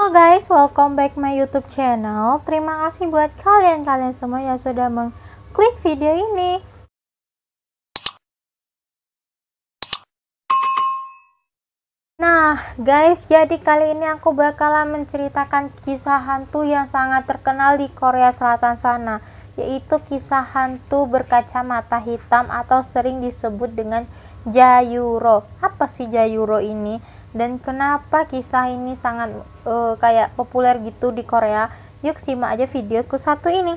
Halo guys, welcome back my YouTube channel. Terima kasih buat kalian semua yang sudah mengklik video ini. Nah guys, jadi kali ini aku bakalan menceritakan kisah hantu yang sangat terkenal di Korea Selatan sana, yaitu kisah hantu berkacamata hitam atau sering disebut dengan Jayuro. Apa sih Jayuro ini? Dan kenapa kisah ini sangat kayak populer gitu di Korea? Yuk simak aja videoku satu ini.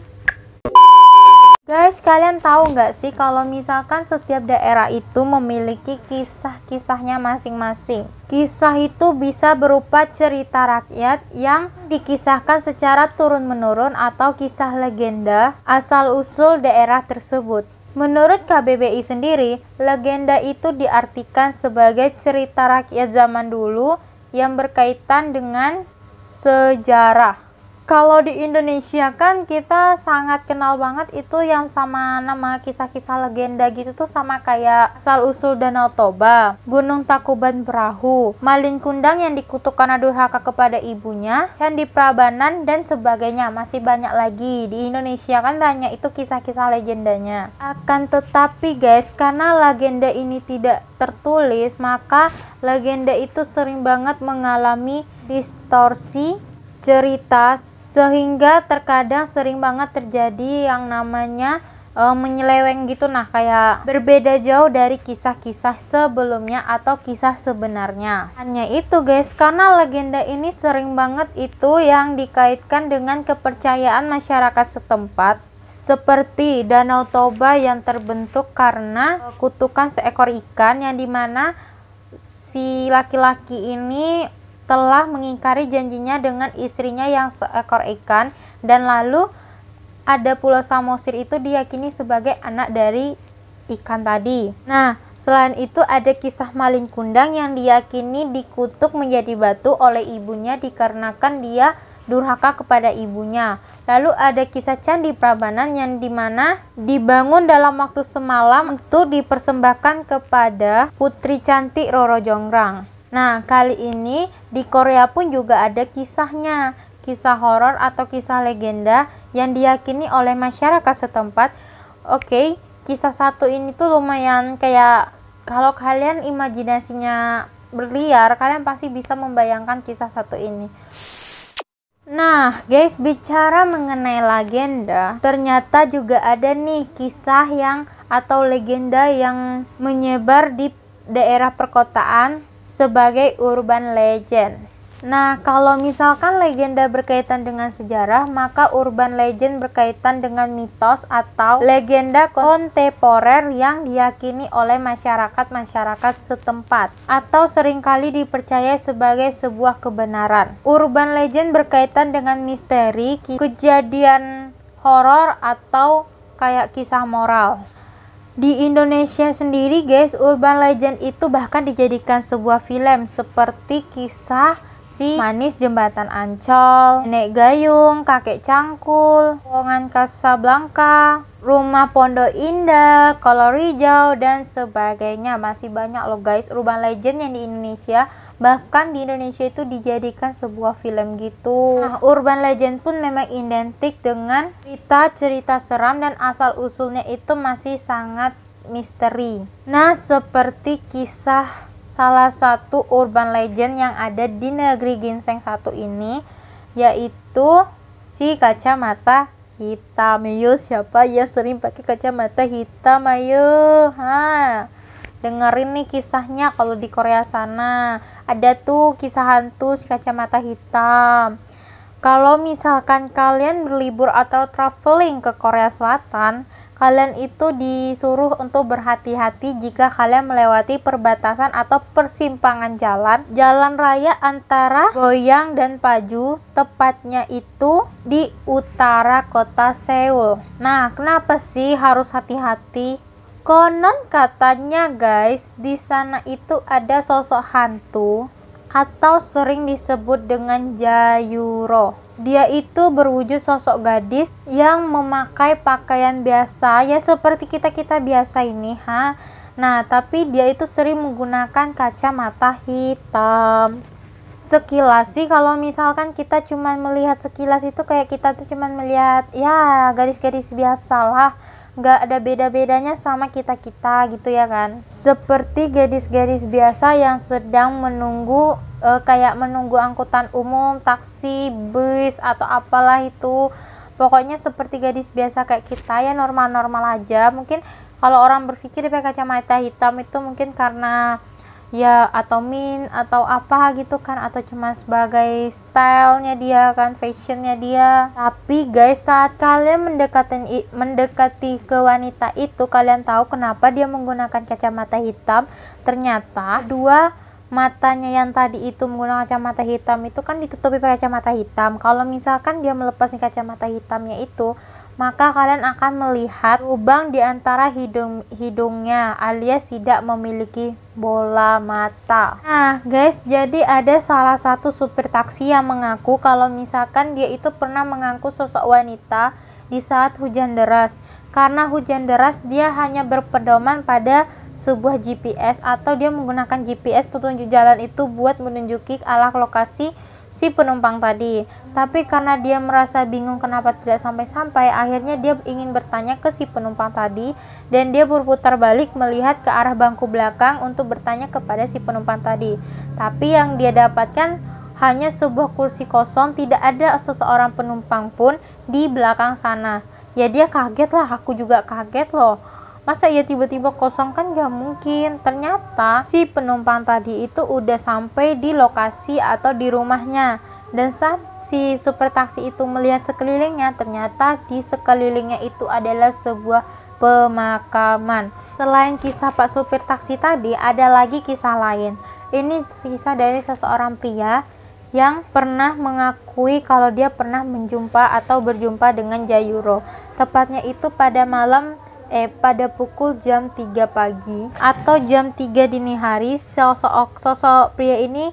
Guys, kalian tahu nggak sih kalau misalkan setiap daerah itu memiliki kisah-kisahnya masing-masing. Kisah itu bisa berupa cerita rakyat yang dikisahkan secara turun-menurun atau kisah legenda asal-usul daerah tersebut. Menurut KBBI sendiri, legenda itu diartikan sebagai cerita rakyat zaman dulu yang berkaitan dengan sejarah. Kalau di Indonesia kan kita sangat kenal banget itu yang sama nama kisah-kisah legenda gitu tuh, sama kayak asal-usul Danau Toba, Gunung Tangkuban Perahu, Malin Kundang yang dikutuk karena durhaka kepada ibunya, Candi Prambanan dan sebagainya. Masih banyak lagi. Di Indonesia kan banyak itu kisah-kisah legendanya. Akan tetapi guys, karena legenda ini tidak tertulis, maka legenda itu sering banget mengalami distorsi cerita, sehingga terkadang sering banget terjadi yang namanya menyeleweng gitu. Nah, kayak berbeda jauh dari kisah-kisah sebelumnya atau kisah sebenarnya. Hanya itu guys, karena legenda ini sering banget itu yang dikaitkan dengan kepercayaan masyarakat setempat, seperti Danau Toba yang terbentuk karena kutukan seekor ikan, yang dimana si laki-laki ini telah mengingkari janjinya dengan istrinya yang seekor ikan, dan lalu ada Pulau Samosir itu diyakini sebagai anak dari ikan tadi. Nah, selain itu ada kisah Malin Kundang yang diyakini dikutuk menjadi batu oleh ibunya dikarenakan dia durhaka kepada ibunya. Lalu ada kisah Candi Prambanan yang dimana dibangun dalam waktu semalam itu dipersembahkan kepada putri cantik Roro Jonggrang. Nah, kali ini di Korea pun juga ada kisahnya, kisah horor atau kisah legenda yang diyakini oleh masyarakat setempat. Oke, kisah satu ini tuh lumayan kayak, kalau kalian imajinasinya berliar, kalian pasti bisa membayangkan kisah satu ini. Nah guys, bicara mengenai legenda, ternyata juga ada nih kisah yang atau legenda yang menyebar di daerah perkotaan sebagai urban legend. Nah, kalau misalkan legenda berkaitan dengan sejarah, maka urban legend berkaitan dengan mitos atau legenda kontemporer yang diyakini oleh masyarakat setempat atau seringkali dipercaya sebagai sebuah kebenaran. Urban legend berkaitan dengan misteri, kejadian horor atau kayak kisah moral. Di Indonesia sendiri guys, urban legend itu bahkan dijadikan sebuah film, seperti kisah si manis Jembatan Ancol, Nenek Gayung, Kakek Cangkul, Terowongan Casablanca, Rumah Pondok Indah, Kolor Hijau, dan sebagainya. Masih banyak loh guys urban legend yang di Indonesia, bahkan di Indonesia itu dijadikan sebuah film gitu. Nah, urban legend pun memang identik dengan cerita seram dan asal usulnya itu masih sangat misteri. Nah, seperti kisah salah satu urban legend yang ada di negeri ginseng satu ini, yaitu si kacamata hitam. Ayo, siapa ya sering pakai kacamata hitam? Ayo, dengerin nih kisahnya. Kalau di Korea sana ada tuh kisah hantu si kacamata hitam. Kalau misalkan kalian berlibur atau traveling ke Korea Selatan, kalian itu disuruh untuk berhati-hati jika kalian melewati perbatasan atau persimpangan jalan raya antara Goyang dan Paju, tepatnya itu di utara kota Seoul. Nah, kenapa sih harus hati-hati? Konon katanya guys, di sana itu ada sosok hantu atau sering disebut dengan Jayuro. Dia itu berwujud sosok gadis yang memakai pakaian biasa, ya seperti kita-kita biasa ini, Nah, tapi dia itu sering menggunakan kacamata hitam. Sekilas sih, kalau misalkan kita cuman melihat sekilas itu kayak kita tuh cuman melihat ya garis-garis biasa lah, nggak ada beda-bedanya sama kita-kita gitu ya kan, seperti garis-garis biasa yang sedang menunggu kayak menunggu angkutan umum, taksi, bus atau apalah itu. Pokoknya seperti gadis biasa kayak kita ya, normal-normal aja. Mungkin kalau orang berpikir dia pakai kacamata hitam itu mungkin karena ya atau atau apa gitu kan, atau cuma sebagai stylenya dia kan, fashionnya dia. Tapi guys, saat kalian mendekati ke wanita itu, kalian tahu kenapa dia menggunakan kacamata hitam. Ternyata dua matanya yang tadi itu menggunakan kacamata hitam itu kan ditutupi pakai kacamata hitam. Kalau misalkan dia melepas kacamata hitamnya itu, maka kalian akan melihat lubang di antara hidungnya, alias tidak memiliki bola mata. Nah guys, jadi ada salah satu supir taksi yang mengaku kalau misalkan dia itu pernah mengangkut sosok wanita di saat hujan deras. Karena hujan deras, dia hanya berpedoman pada sebuah GPS, atau dia menggunakan GPS petunjuk jalan itu buat menunjuki arah lokasi si penumpang tadi. Tapi karena dia merasa bingung kenapa tidak sampai-sampai, akhirnya dia ingin bertanya ke si penumpang tadi, dan dia berputar balik melihat ke arah bangku belakang untuk bertanya kepada si penumpang tadi. Tapi yang dia dapatkan hanya sebuah kursi kosong, tidak ada seseorang penumpang pun di belakang sana. Ya dia kaget lah, aku juga kaget loh. Masa ya tiba-tiba kosong, kan gak mungkin. Ternyata si penumpang tadi itu udah sampai di lokasi atau di rumahnya. Dan saat si supir taksi itu melihat sekelilingnya, ternyata di sekelilingnya itu adalah sebuah pemakaman. Selain kisah Pak supir taksi tadi, ada lagi kisah lain. Ini kisah dari seseorang pria yang pernah mengakui kalau dia pernah berjumpa dengan Jayuro. Tepatnya itu pada pada pukul jam 3 pagi atau jam 3 dini hari, sosok pria ini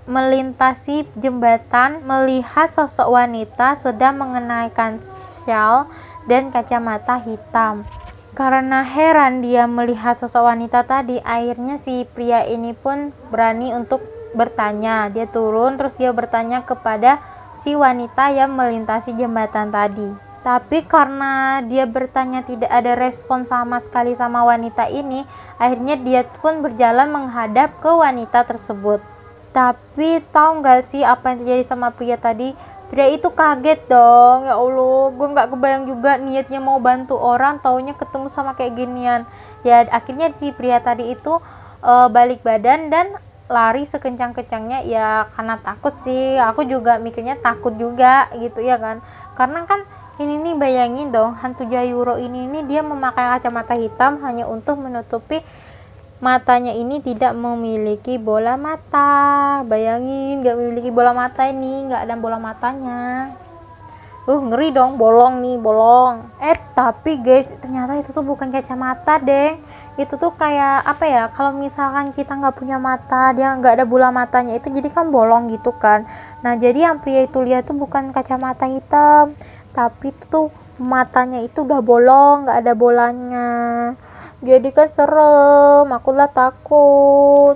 melintasi jembatan melihat sosok wanita sedang mengenakan shawl dan kacamata hitam. Karena heran dia melihat sosok wanita tadi, akhirnya si pria ini pun berani untuk bertanya. Dia turun terus dia bertanya kepada si wanita yang melintasi jembatan tadi. Tapi karena dia bertanya tidak ada respon sama sekali sama wanita ini, akhirnya dia pun berjalan menghadap ke wanita tersebut. Tapi tahu nggak sih apa yang terjadi sama pria tadi? Pria itu kaget dong. Ya Allah, gue nggak kebayang juga niatnya mau bantu orang, taunya ketemu sama kayak ginian. Ya akhirnya si pria tadi itu balik badan dan lari sekencang-kencangnya. Ya karena takut sih, aku juga mikirnya takut juga gitu ya kan. Karena kan ini nih, bayangin dong, hantu Jayuro ini dia memakai kacamata hitam hanya untuk menutupi matanya ini tidak memiliki bola mata. Bayangin, gak memiliki bola mata, ini nggak ada bola matanya. Ngeri dong, bolong nih, bolong. Tapi guys, ternyata itu tuh bukan kacamata deh. Itu tuh kayak apa ya, kalau misalkan kita nggak punya mata, dia nggak ada bola matanya itu, jadi kan bolong gitu kan. Nah jadi yang pria itu lihat tuh bukan kacamata hitam, tapi itu tuh matanya itu udah bolong, nggak ada bolanya. Jadi kan serem, aku lah takut.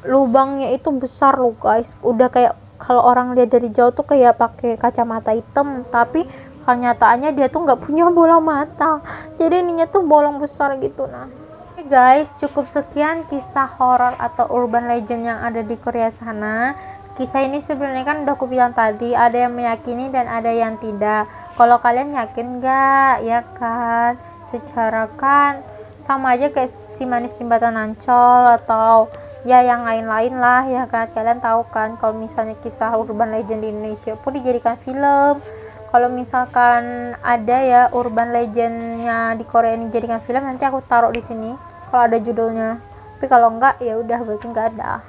Lubangnya itu besar loh guys, udah kayak kalau orang lihat dari jauh tuh kayak pakai kacamata hitam, tapi kenyataannya dia tuh nggak punya bola mata, jadi ininya tuh bolong besar gitu. Nah oke guys, cukup sekian kisah horor atau urban legend yang ada di Korea sana. Kisah ini sebenarnya kan udah aku bilang tadi, ada yang meyakini dan ada yang tidak. Kalau kalian yakin nggak? Ya kan, secara kan sama aja kayak si manis jembatan Ancol atau ya yang lain-lain lah ya kan. Kalian tahu kan kalau misalnya kisah urban legend di Indonesia pun dijadikan film. Kalau misalkan ada ya urban legendnya di Korea ini dijadikan film, nanti aku taruh di sini kalau ada judulnya. Tapi kalau enggak ya udah, berarti enggak ada.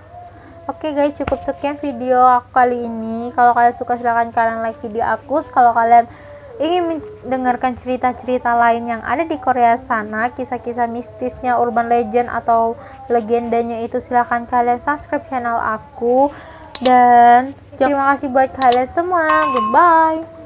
Oke guys, cukup sekian video aku kali ini. Kalau kalian suka silahkan kalian like video aku. Kalau kalian ingin mendengarkan cerita-cerita lain yang ada di Korea sana, kisah-kisah mistisnya, urban legend atau legendanya itu, silahkan kalian subscribe channel aku. Dan terima kasih buat kalian semua. Goodbye.